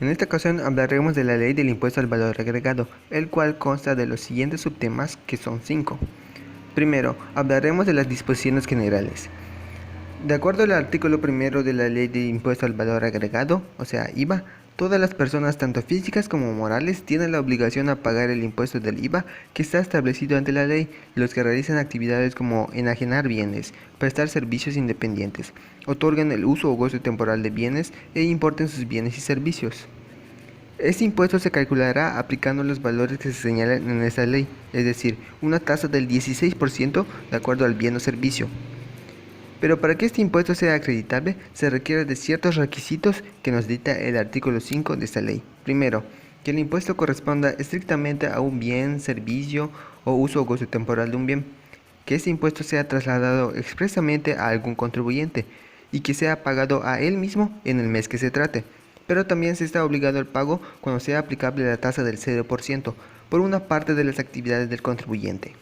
En esta ocasión hablaremos de la ley del impuesto al valor agregado, el cual consta de los siguientes subtemas, que son 5. Primero, hablaremos de las disposiciones generales. De acuerdo al artículo 1 de la ley del impuesto al valor agregado, o sea, IVA, todas las personas, tanto físicas como morales, tienen la obligación a pagar el impuesto del IVA que está establecido ante la ley, los que realizan actividades como enajenar bienes, prestar servicios independientes, otorgan el uso o goce temporal de bienes e importen sus bienes y servicios. Este impuesto se calculará aplicando los valores que se señalan en esta ley, es decir, una tasa del 16% de acuerdo al bien o servicio. Pero para que este impuesto sea acreditable, se requiere de ciertos requisitos que nos dicta el artículo 5 de esta ley. Primero, que el impuesto corresponda estrictamente a un bien, servicio o uso o goce temporal de un bien, que este impuesto sea trasladado expresamente a algún contribuyente y que sea pagado a él mismo en el mes que se trate. Pero también se está obligado al pago cuando sea aplicable la tasa del 0% por una parte de las actividades del contribuyente.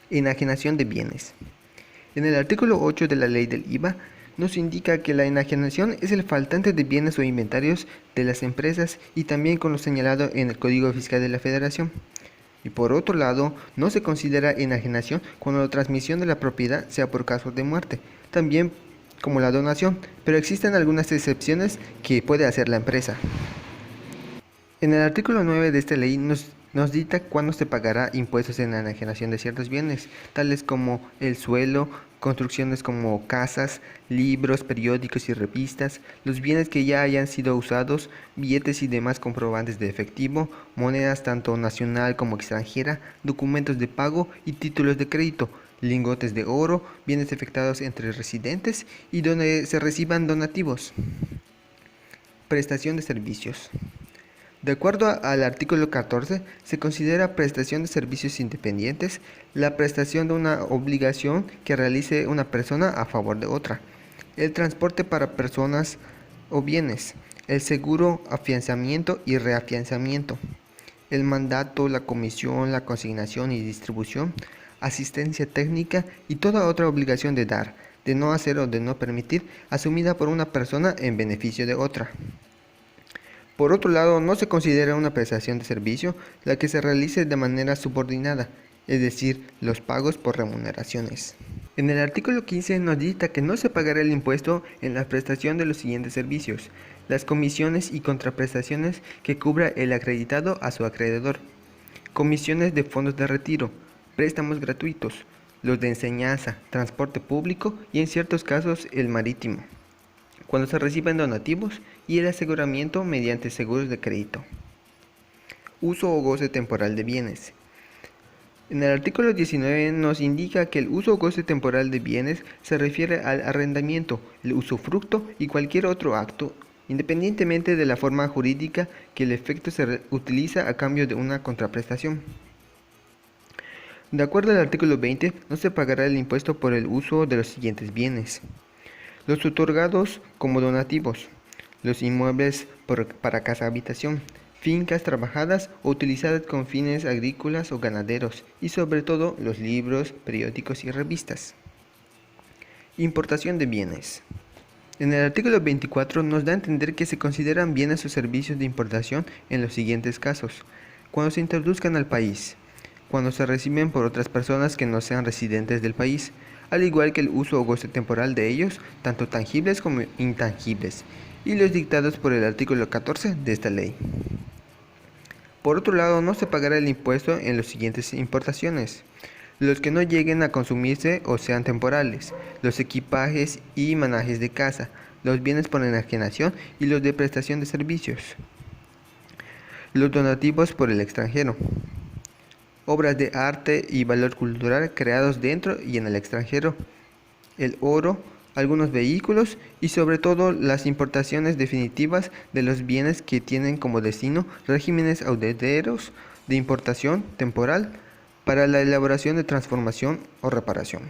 Enajenación de bienes. En el artículo 8 de la ley del IVA nos indica que la enajenación es el faltante de bienes o inventarios de las empresas y también con lo señalado en el Código Fiscal de la Federación. Y por otro lado, no se considera enajenación cuando la transmisión de la propiedad sea por caso de muerte, también como la donación, pero existen algunas excepciones que puede hacer la empresa. En el artículo 9 de esta ley nos dicta cuándo se pagará impuestos en la enajenación de ciertos bienes, tales como el suelo, construcciones como casas, libros, periódicos y revistas, los bienes que ya hayan sido usados, billetes y demás comprobantes de efectivo, monedas tanto nacional como extranjera, documentos de pago y títulos de crédito, lingotes de oro, bienes efectuados entre residentes y donde se reciban donativos. Prestación de servicios. De acuerdo al artículo 14, se considera prestación de servicios independientes la prestación de una obligación que realice una persona a favor de otra, el transporte para personas o bienes, el seguro, afianzamiento y reafianzamiento, el mandato, la comisión, la consignación y distribución, asistencia técnica y toda otra obligación de dar, de no hacer o de no permitir, asumida por una persona en beneficio de otra. Por otro lado, no se considera una prestación de servicio la que se realice de manera subordinada, es decir, los pagos por remuneraciones. En el artículo 15 nos dicta que no se pagará el impuesto en la prestación de los siguientes servicios: las comisiones y contraprestaciones que cubra el acreditado a su acreedor, comisiones de fondos de retiro, préstamos gratuitos, los de enseñanza, transporte público y en ciertos casos el marítimo, cuando se reciben donativos y el aseguramiento mediante seguros de crédito. Uso o goce temporal de bienes. En el artículo 19 nos indica que el uso o goce temporal de bienes se refiere al arrendamiento, el usufructo y cualquier otro acto, independientemente de la forma jurídica que el efecto se utiliza a cambio de una contraprestación. De acuerdo al artículo 20, no se pagará el impuesto por el uso de los siguientes bienes: los otorgados como donativos, los inmuebles para casa habitación, fincas trabajadas o utilizadas con fines agrícolas o ganaderos y sobre todo los libros, periódicos y revistas. Importación de bienes. En el artículo 24 nos da a entender que se consideran bienes o servicios de importación en los siguientes casos: cuando se introduzcan al país, cuando se reciben por otras personas que no sean residentes del país, al igual que el uso o goce temporal de ellos, tanto tangibles como intangibles, y los dictados por el artículo 14 de esta ley. Por otro lado, no se pagará el impuesto en las siguientes importaciones: los que no lleguen a consumirse o sean temporales, los equipajes y manajes de casa, los bienes por enajenación y los de prestación de servicios, los donativos por el extranjero, obras de arte y valor cultural creados dentro y en el extranjero, el oro, algunos vehículos y sobre todo las importaciones definitivas de los bienes que tienen como destino regímenes aduaneros de importación temporal para la elaboración de transformación o reparación.